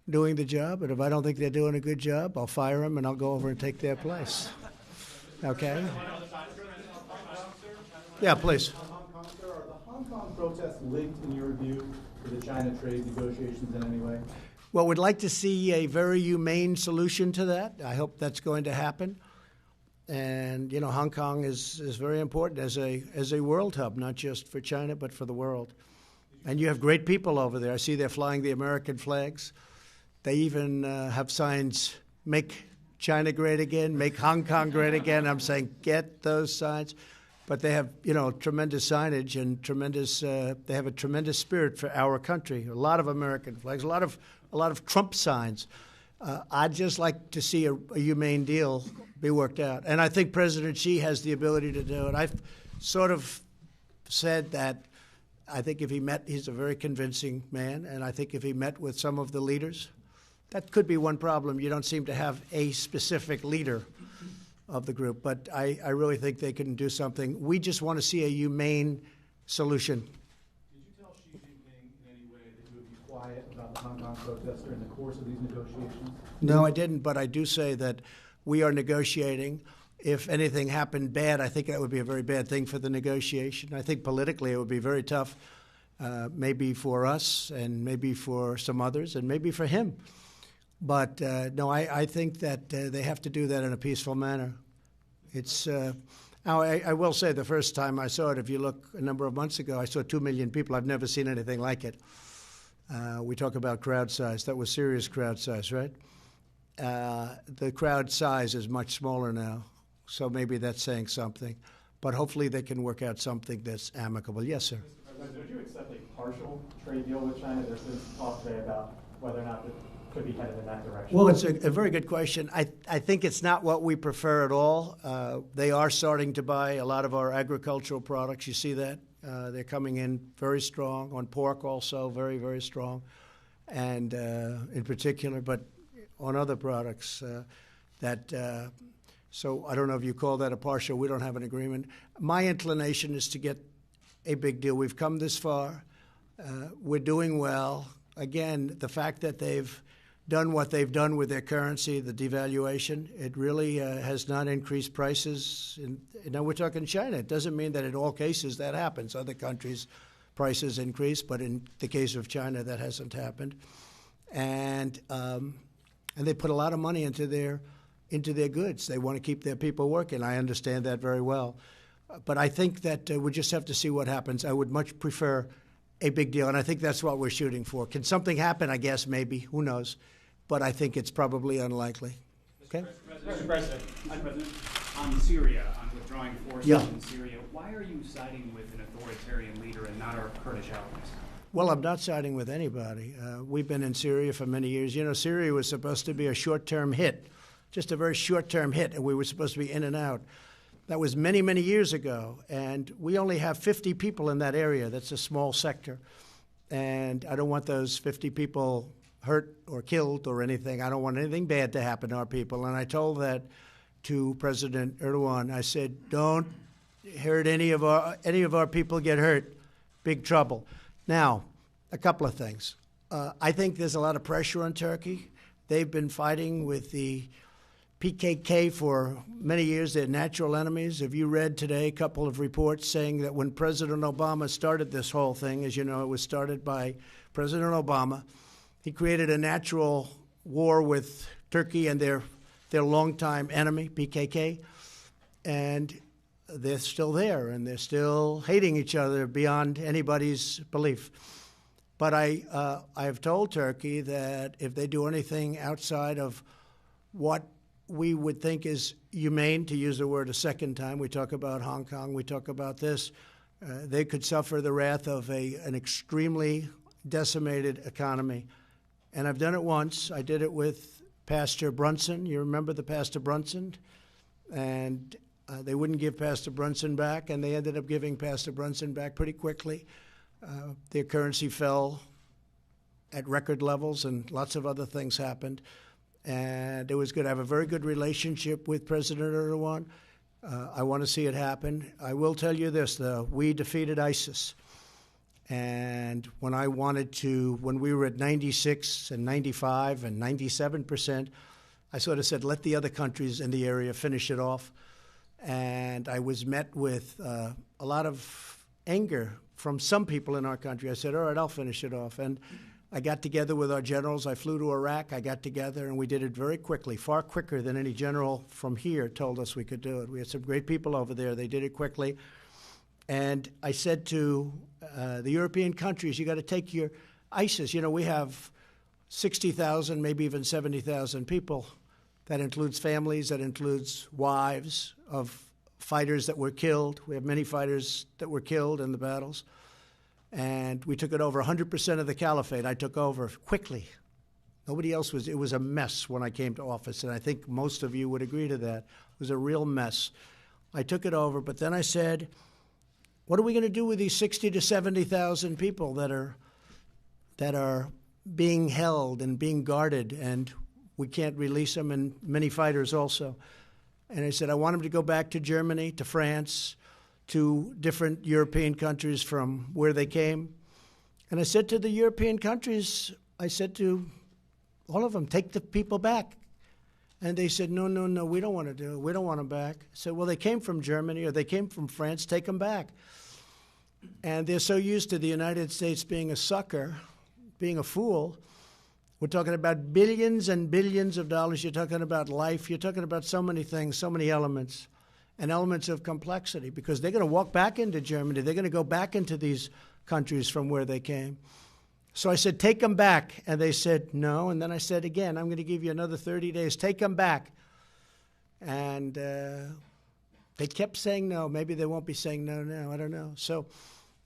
[SPEAKER 1] doing the job. And if I don't think they're doing a good job, I'll fire them, and I'll go over and take their place. Okay? Yeah, please.
[SPEAKER 7] Are the Hong Kong protests linked, in your view, to the China trade negotiations in any way?
[SPEAKER 1] Well, we'd like to see a very humane solution to that. I hope that's going to happen. And, you know, Hong Kong is very important as a world hub, not just for China, but for the world. And you have great people over there. I see they're flying the American flags. They even have signs, make China great again, make Hong Kong great again. I'm saying get those signs. But they have, you know, tremendous signage and they have a tremendous spirit for our country. A lot of American flags, a lot of Trump signs. I'd just like to see a humane deal be worked out. And I think President Xi has the ability to do it. I've sort of said that I think if he met, he's a very convincing man, and I think if he met with some of the leaders, that could be one problem. You don't seem to have a specific leader of the group, but I really think they can do something. We just want to see a humane solution.
[SPEAKER 7] Did you tell Xi Jinping in any way that you would be quiet about the Hong Kong protests during the course of these negotiations?
[SPEAKER 1] No, I didn't, but I do say that we are negotiating. If anything happened bad, I think that would be a very bad thing for the negotiation. I think politically it would be very tough, maybe for us and maybe for some others and maybe for him. But no, I think that they have to do that in a peaceful manner. It's now I will say the first time I saw it, if you look a number of months ago, I saw 2 million people. I've never seen anything like it. We talk about crowd size. That was serious crowd size, right? The crowd size is much smaller now, so maybe that's saying something. But hopefully they can work out something that's amicable. Yes, sir.
[SPEAKER 7] Would you accept a partial trade deal with China? There's been talk today about whether or not it could be headed in that direction.
[SPEAKER 1] Well, it's a very good question. I think it's not what we prefer at all. They are starting to buy a lot of our agricultural products. You see that? They're coming in very strong, on pork also, very, very strong, and in particular, but on other products so I don't know if you call that a partial. We don't have an agreement. My inclination is to get a big deal. We've come this far. We're doing well. Again, the fact that they've done what they've done with their currency, the devaluation, it really has not increased prices. Now we're talking China. It doesn't mean that in all cases that happens. Other countries' prices increase, but in the case of China, that hasn't happened. And they put a lot of money into their goods. They want to keep their people working. I understand that very well. But I think that we just have to see what happens. I would much prefer a big deal, and I think that's what we're shooting for. Can something happen? I guess maybe. Who knows? But I think it's probably unlikely. Okay?
[SPEAKER 7] Mr. President,
[SPEAKER 6] On Syria, on withdrawing forces
[SPEAKER 1] Yeah.
[SPEAKER 6] from Syria, why are you siding with an authoritarian leader and not our Kurdish allies?
[SPEAKER 1] Well, I'm not siding with anybody. We've been in Syria for many years. You know, Syria was supposed to be a short-term hit, just a very short-term hit, and we were supposed to be in and out. That was many, many years ago, and we only have 50 people in that area. That's a small sector, and I don't want those 50 people hurt or killed or anything. I don't want anything bad to happen to our people, and I told that to President Erdogan. I said, don't hurt any of our people get hurt. Big trouble. Now, a couple of things. I think there's a lot of pressure on Turkey. They've been fighting with the PKK for many years. They're natural enemies. Have you read today a couple of reports saying that when President Obama started this whole thing, as you know, it was started by President Obama, he created a natural war with Turkey and their longtime enemy, PKK, and they're still there, and they're still hating each other beyond anybody's belief. But I have told Turkey that if they do anything outside of what we would think is humane, to use the word a second time, we talk about Hong Kong, we talk about this, they could suffer the wrath of an extremely decimated economy. And I've done it once. I did it with Pastor Brunson. You remember the Pastor Brunson? And they wouldn't give Pastor Brunson back, and they ended up giving Pastor Brunson back pretty quickly. Their currency fell at record levels, and lots of other things happened. And it was good. I have a very good relationship with President Erdogan. I want to see it happen. I will tell you this, though. We defeated ISIS. And when we were at 96 and 95 and 97%, I sort of said, let the other countries in the area finish it off. And I was met with a lot of anger from some people in our country. I said, all right, I'll finish it off. And I got together with our generals. I flew to Iraq. I got together, and we did it very quickly, far quicker than any general from here told us we could do it. We had some great people over there. They did it quickly. And I said to the European countries, you got to take your ISIS. You know, we have 60,000, maybe even 70,000 people. That includes families, that includes wives of fighters that were killed. We have many fighters that were killed in the battles. And we took it over. 100% of the caliphate I took over quickly. Nobody else was. It was a mess when I came to office, and I think most of you would agree to that. It was a real mess. I took it over, but then I said, what are we going to do with these 60 to 70,000 people that are being held and being guarded, and we can't release them, and many fighters also? And I said, I want them to go back to Germany, to France, to different European countries from where they came. And I said to the European countries, I said to all of them, take the people back. And they said, no, we don't want to do it. We don't want them back. I said, well, they came from Germany or they came from France. Take them back. And they're so used to the United States being a sucker, being a fool. We're talking about billions and billions of dollars. You're talking about life. You're talking about so many things, so many elements, and elements of complexity, because they're going to walk back into Germany. They're going to go back into these countries from where they came. So I said, take them back. And they said, no. And then I said again, I'm going to give you another 30 days. Take them back. And they kept saying no. Maybe they won't be saying no now. I don't know. So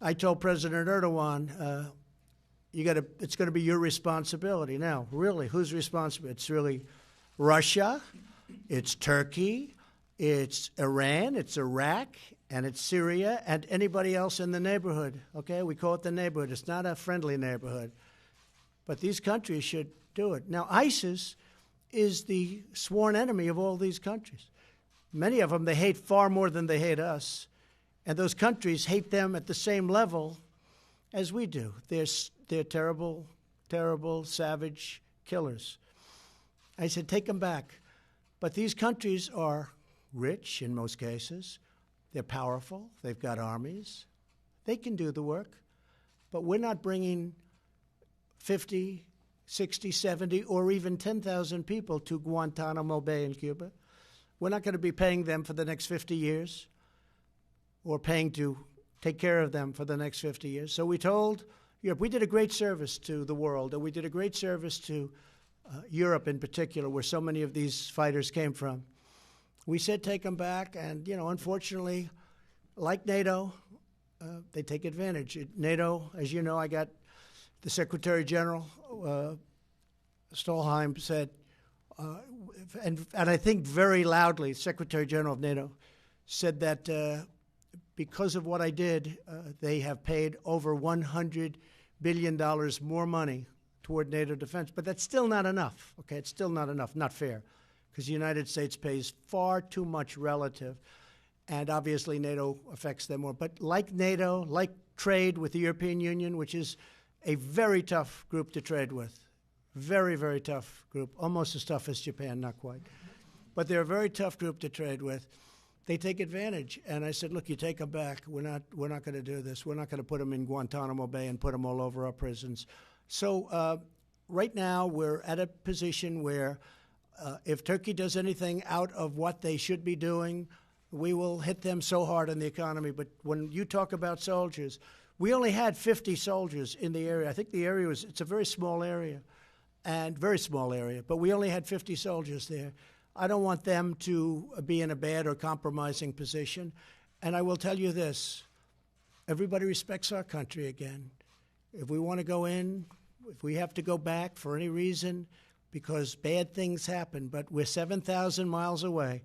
[SPEAKER 1] I told President Erdogan, it's going to be your responsibility. Now, really, who's responsible? It's really Russia, it's Turkey, it's Iran, it's Iraq, and it's Syria, and anybody else in the neighborhood. Okay, we call it the neighborhood. It's not a friendly neighborhood. But these countries should do it. Now, ISIS is the sworn enemy of all these countries. Many of them they hate far more than they hate us. And those countries hate them at the same level as we do. They're terrible, terrible, savage killers. I said, take them back. But these countries are rich in most cases. They're powerful. They've got armies. They can do the work. But we're not bringing 50, 60, 70, or even 10,000 people to Guantanamo Bay in Cuba. We're not going to be paying them for the next 50 years or paying to take care of them for the next 50 years. So we told Europe, we did a great service to the world, and we did a great service to Europe in particular, where so many of these fighters came from. We said take them back, and, unfortunately, like NATO, they take advantage. NATO, as you know, I got the Secretary General, Stolheim, said, and I think very loudly, Secretary General of NATO said that because of what I did, they have paid over $100 billion more money toward NATO defense. But that's still not enough, okay? It's still not enough, not fair, because the United States pays far too much relative, and obviously NATO affects them more. But like NATO, like trade with the European Union, which is a very tough group to trade with, very, very tough group, almost as tough as Japan, not quite. But they're a very tough group to trade with. They take advantage. And I said, look, you take them back. We're not going to do this. We're not going to put them in Guantanamo Bay and put them all over our prisons. So right now we're at a position where if Turkey does anything out of what they should be doing, we will hit them so hard in the economy. But when you talk about soldiers, we only had 50 soldiers in the area. I think the area it's a very small area, but we only had 50 soldiers there. I don't want them to be in a bad or compromising position. And I will tell you this, everybody respects our country again. If we want to go in, if we have to go back for any reason, because bad things happen, but we're 7,000 miles away.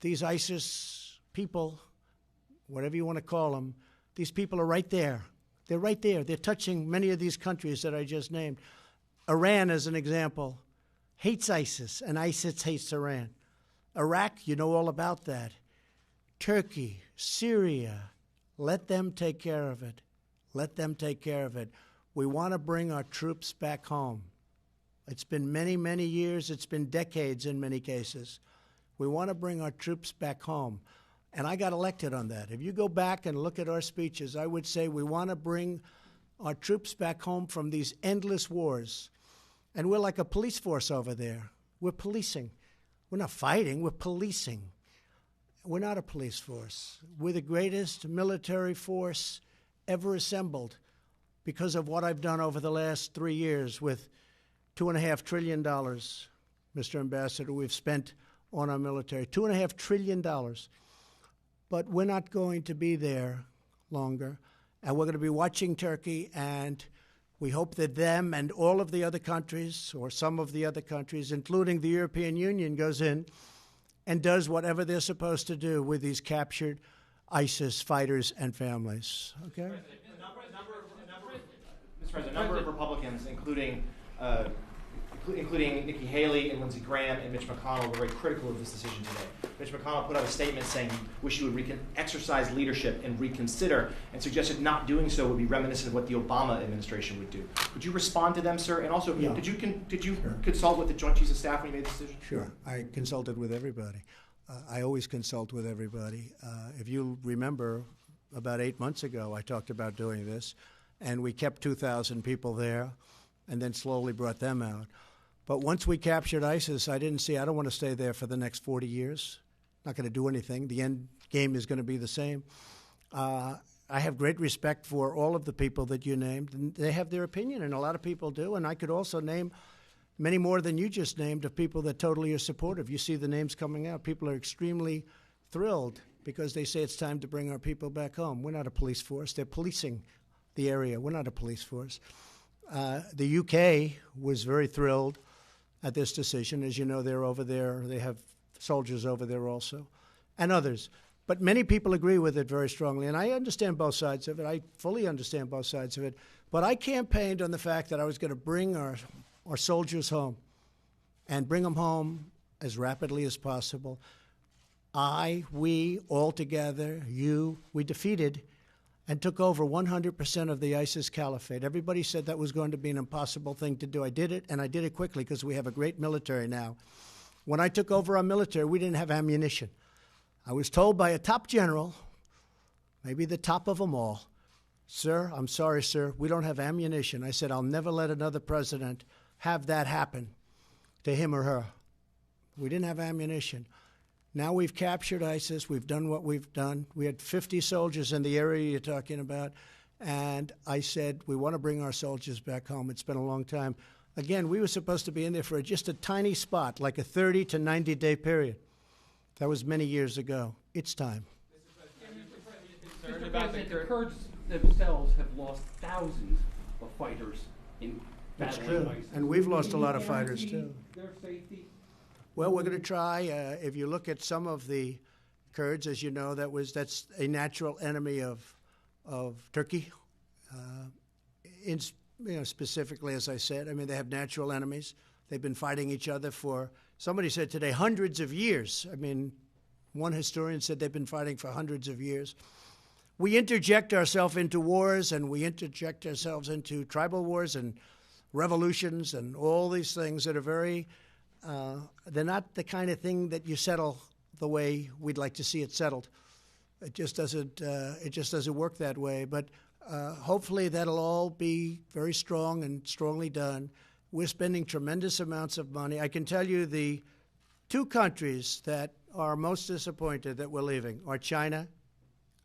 [SPEAKER 1] These ISIS people, whatever you want to call them, these people are right there. They're right there. They're touching many of these countries that I just named. Iran, as an example, hates ISIS, and ISIS hates Iran. Iraq, you know all about that. Turkey, Syria, let them take care of it. Let them take care of it. We want to bring our troops back home. It's been many, many years. It's been decades in many cases. We want to bring our troops back home. And I got elected on that. If you go back and look at our speeches, I would say we want to bring our troops back home from these endless wars. And we're like a police force over there. We're policing. We're not fighting. We're policing. We're not a police force. We're the greatest military force ever assembled because of what I've done over the last 3 years with $2.5 trillion, Mr. Ambassador, we've spent on our military. $2.5 trillion. But we're not going to be there longer. And we're going to be watching Turkey, and we hope that them and all of the other countries, or some of the other countries, including the European Union, goes in and does whatever they're supposed to do with these captured ISIS fighters and families. Okay?
[SPEAKER 8] Mr. President, a number of Republicans, including Nikki Haley and Lindsey Graham and Mitch McConnell, were very critical of this decision today. Mitch McConnell put out a statement saying he wished he would exercise leadership and reconsider, and suggested not doing so would be reminiscent of what the Obama administration would do. Would you respond to them, sir? And also,
[SPEAKER 1] Yeah.
[SPEAKER 8] did you
[SPEAKER 1] Sure.
[SPEAKER 8] consult with the Joint Chiefs of Staff when you made the decision?
[SPEAKER 1] Sure. I consulted with everybody. I always consult with everybody. If you remember, about 8 months ago, I talked about doing this, and we kept 2,000 people there and then slowly brought them out. But once we captured ISIS, I don't want to stay there for the next 40 years. Not going to do anything. The end game is going to be the same. I have great respect for all of the people that you named. And they have their opinion, and a lot of people do. And I could also name many more than you just named of people that totally are supportive. You see the names coming out. People are extremely thrilled because they say it's time to bring our people back home. We're not a police force. They're policing the area. We're not a police force. The UK was very thrilled at this decision. As you know, they're over there. They have soldiers over there also, and others. But many people agree with it very strongly, and I understand both sides of it. I fully understand both sides of it. But I campaigned on the fact that I was going to bring our soldiers home and bring them home as rapidly as possible. We, all together, we defeated and took over 100% of the ISIS caliphate. Everybody said that was going to be an impossible thing to do. I did it, and I did it quickly because we have a great military now. When I took over our military, we didn't have ammunition. I was told by a top general, maybe the top of them all, "Sir, I'm sorry, sir, we don't have ammunition." I said, "I'll never let another president have that happen to him or her." We didn't have ammunition. Now we've captured ISIS. We've done what we've done. We had 50 soldiers in the area you're talking about. And I said, we want to bring our soldiers back home. It's been a long time. Again, we were supposed to be in there for just a tiny spot, like a 30 to 90-day period. That was many years ago. It's time.
[SPEAKER 9] Mr. President, the Kurds themselves have lost thousands of fighters in
[SPEAKER 1] That's
[SPEAKER 9] battling
[SPEAKER 1] true.
[SPEAKER 9] ISIS.
[SPEAKER 1] And we've lost a
[SPEAKER 9] Can you
[SPEAKER 1] lot of fighters,
[SPEAKER 9] guarantee
[SPEAKER 1] too.
[SPEAKER 9] Their safety?
[SPEAKER 1] Well, we're going to try. If you look at some of the Kurds, as you know, that's a natural enemy of Turkey. Specifically, as I said, I mean, they have natural enemies. They've been fighting each other for, somebody said today, hundreds of years. I mean, one historian said they've been fighting for hundreds of years. We interject ourselves into wars, and we interject ourselves into tribal wars and revolutions and all these things that are very, they're not the kind of thing that you settle the way we'd like to see it settled. It just doesn't work that way. But hopefully that'll all be very strong and strongly done. We're spending tremendous amounts of money. I can tell you the two countries that are most disappointed that we're leaving are China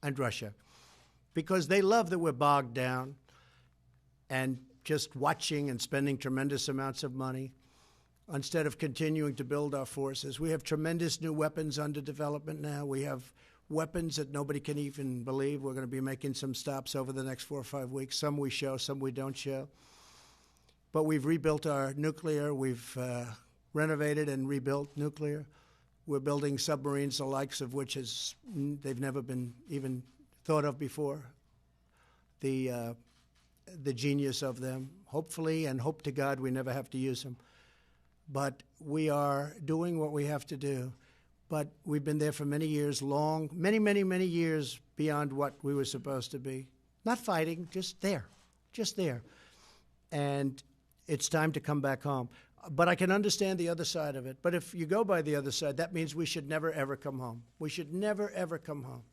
[SPEAKER 1] and Russia, because they love that we're bogged down and just watching and spending tremendous amounts of money instead of continuing to build our forces. We have tremendous new weapons under development now. We have weapons that nobody can even believe. We're going to be making some stops over the next 4 or 5 weeks. Some we show, some we don't show. But we've rebuilt our nuclear. We've renovated and rebuilt nuclear. We're building submarines, the likes of which they've never been even thought of before. The genius of them, hopefully, and hope to God we never have to use them. But we are doing what we have to do. But we've been there for many years, many, many, many years beyond what we were supposed to be. Not fighting, just there. And it's time to come back home. But I can understand the other side of it. But if you go by the other side, that means we should never, ever come home. We should never, ever come home.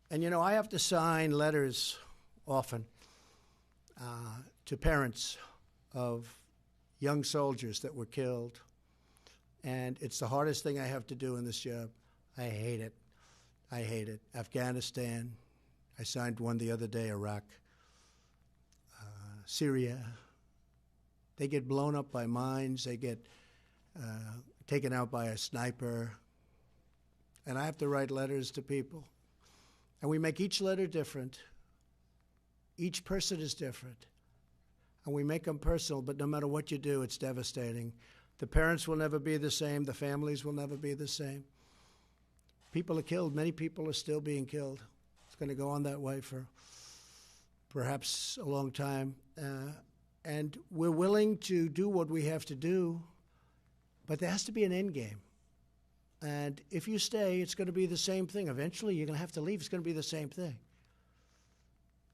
[SPEAKER 1] And, you know, I have to sign letters often to parents of young soldiers that were killed. And it's the hardest thing I have to do in this job. I hate it. Afghanistan. I signed one the other day, Iraq. Syria. They get blown up by mines. They get taken out by a sniper. And I have to write letters to people. And we make each letter different. Each person is different. And we make them personal, but no matter what you do, it's devastating. The parents will never be the same. The families will never be the same. People are killed. Many people are still being killed. It's going to go on that way for perhaps a long time. And we're willing to do what we have to do, but there has to be an end game. And if you stay, it's going to be the same thing. Eventually, you're going to have to leave. It's going to be the same thing.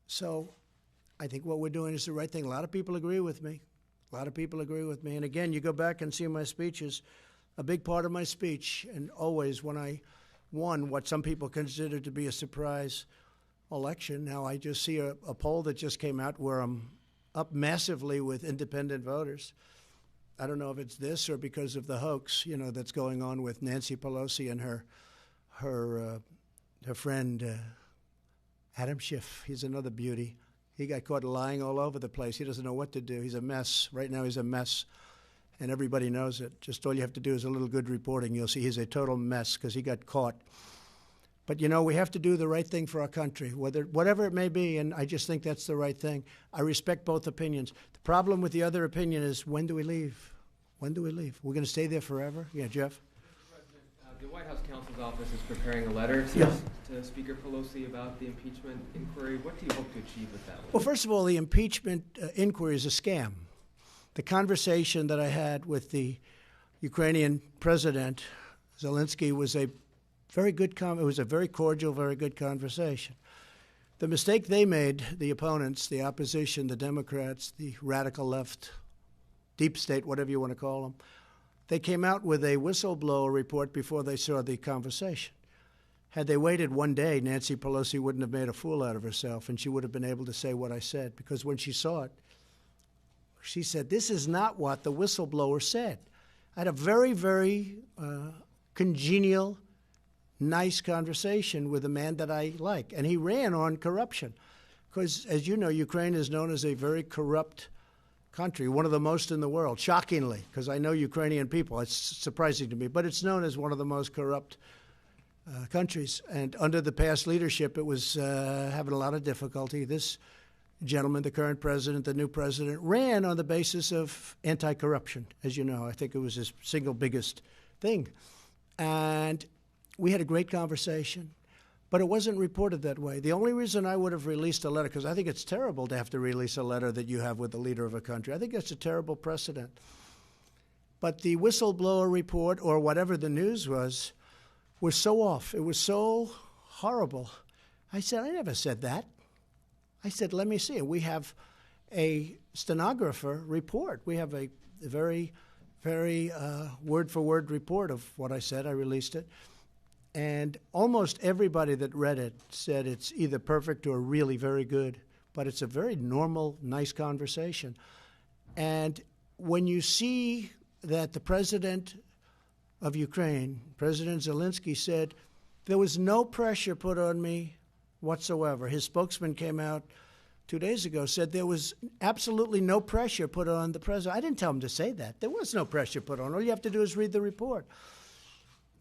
[SPEAKER 1] So I think what we're doing is the right thing. A lot of people agree with me. And again, you go back and see my speeches. A big part of my speech, and always when I won what some people consider to be a surprise election, now I just see a poll that just came out where I'm up massively with independent voters. I don't know if it's this or because of the hoax, you know, that's going on with Nancy Pelosi and her friend Adam Schiff. He's another beauty. He got caught lying all over the place. He doesn't know what to do. He's a mess. Right now he's a mess, and everybody knows it. Just all you have to do is a little good reporting. You'll see he's a total mess because he got caught. But, you know, we have to do the right thing for our country, whatever it may be, and I just think that's the right thing. I respect both opinions. The problem with the other opinion is, when do we leave? We're going to stay there forever? Yeah, Jeff?
[SPEAKER 10] The White House counsel's office is preparing a letter to Speaker Pelosi about the impeachment inquiry. What do you hope to achieve with that letter?
[SPEAKER 1] Well, first of all, the impeachment inquiry is a scam. The conversation that I had with the Ukrainian president, Zelensky, was a very good it was a very cordial, very good conversation. The mistake they made, the opponents, the opposition, the Democrats, the radical left, deep state, whatever you want to call them, they came out with a whistleblower report before they saw the conversation. Had they waited one day, Nancy Pelosi wouldn't have made a fool out of herself, and she would have been able to say what I said, because when she saw it, she said, this is not what the whistleblower said. I had a very, very congenial, nice conversation with a man that I like, and he ran on corruption. Because, as you know, Ukraine is known as a very corrupt country, one of the most in the world, shockingly, because I know Ukrainian people. It's surprising to me, but it's known as one of the most corrupt countries. And under the past leadership, it was having a lot of difficulty. This gentleman, the current president, the new president, ran on the basis of anti-corruption, as you know. I think it was his single biggest thing. And we had a great conversation, but it wasn't reported that way. The only reason I would have released a letter, because I think it's terrible to have to release a letter that you have with the leader of a country. I think that's a terrible precedent. But the whistleblower report, or whatever the news was so off. It was so horrible. I said, I never said that. I said, let me see. We have a stenographer report. We have a very, very word-for-word report of what I said. I released it. And almost everybody that read it said it's either perfect or really very good. But it's a very normal, nice conversation. And when you see that the president of Ukraine, President Zelensky, said, there was no pressure put on me whatsoever. His spokesman came out 2 days ago, said there was absolutely no pressure put on the president. I didn't tell him to say that. There was no pressure put on. All you have to do is read the report.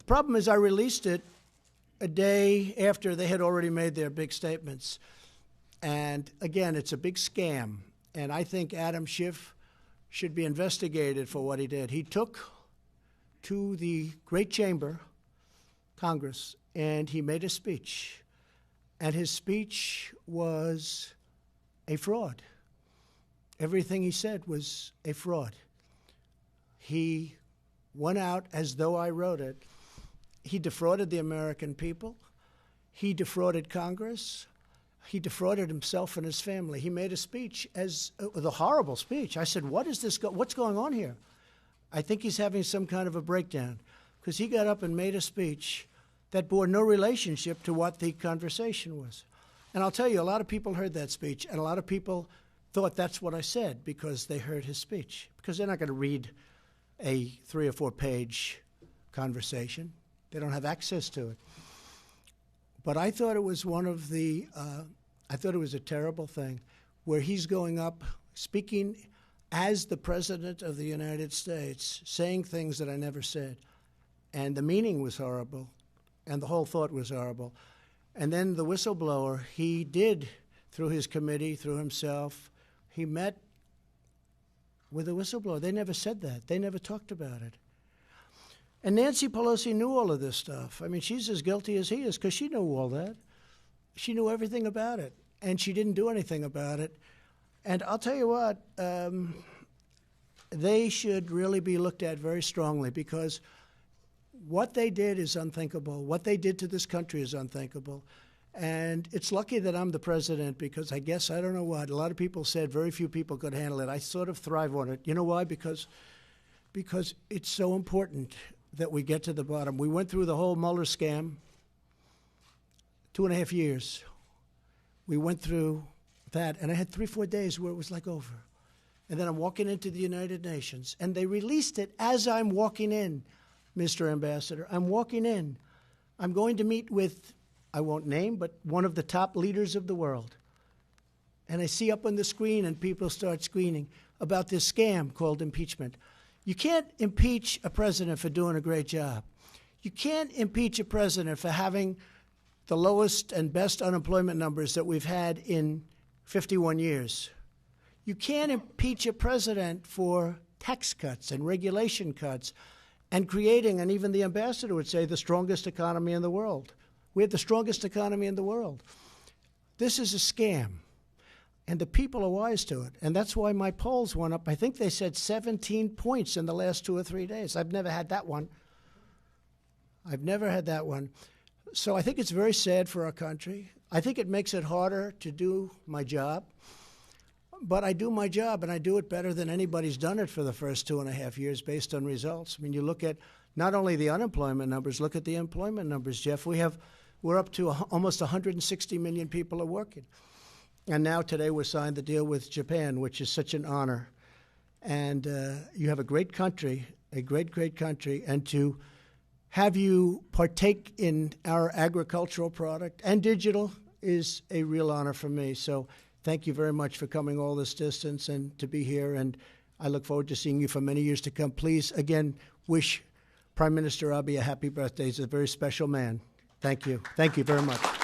[SPEAKER 1] The problem is I released it a day after they had already made their big statements. And again, it's a big scam. And I think Adam Schiff should be investigated for what he did. He took to the great chamber, Congress, and he made a speech. And his speech was a fraud. Everything he said was a fraud. He went out as though I wrote it. He defrauded the American people. He defrauded Congress. He defrauded himself and his family. He made a speech as a horrible speech. I said, what is this? What's going on here? I think he's having some kind of a breakdown, because he got up and made a speech that bore no relationship to what the conversation was. And I'll tell you, a lot of people heard that speech, and a lot of people thought that's what I said because they heard his speech, because they're not going to read a 3 or 4 page conversation. They don't have access to it. But I thought it was I thought it was a terrible thing, where he's going up, speaking as the President of the United States, saying things that I never said. And the meaning was horrible, and the whole thought was horrible. And then the whistleblower, he did, through his committee, through himself, he met with a whistleblower. They never said that. They never talked about it. And Nancy Pelosi knew all of this stuff. I mean, she's as guilty as he is, because she knew all that. She knew everything about it, and she didn't do anything about it. And I'll tell you what, they should really be looked at very strongly, because what they did is unthinkable. What they did to this country is unthinkable. And it's lucky that I'm the president, because I guess, I don't know what, a lot of people said very few people could handle it. I sort of thrive on it. You know why? Because it's so important that we get to the bottom. We went through the whole Mueller scam, 2.5 years. We went through that, and I had 3-4 days where it was like over. And then I'm walking into the United Nations, and they released it as I'm walking in, Mr. Ambassador. I'm walking in. I'm going to meet with, I won't name, but one of the top leaders of the world. And I see up on the screen, and people start screaming about this scam called impeachment. You can't impeach a president for doing a great job. You can't impeach a president for having the lowest and best unemployment numbers that we've had in 51 years. You can't impeach a president for tax cuts and regulation cuts and creating, and even the ambassador would say, the strongest economy in the world. We have the strongest economy in the world. This is a scam, and the people are wise to it. And that's why my polls went up. I think they said 17 points in the last 2 or 3 days. I've never had that one. I've never had that one. So I think it's very sad for our country. I think it makes it harder to do my job. But I do my job, and I do it better than anybody's done it for the first 2.5 years based on results. I mean, you look at not only the unemployment numbers, look at the employment numbers, Jeff. We're up to almost 160 million people are working. And now today we signed the deal with Japan, which is such an honor. And you have a great country, a great, great country. And to have you partake in our agricultural product and digital is a real honor for me. So thank you very much for coming all this distance and to be here. And I look forward to seeing you for many years to come. Please, again, wish Prime Minister Abe a happy birthday. He's a very special man. Thank you. Thank you very much.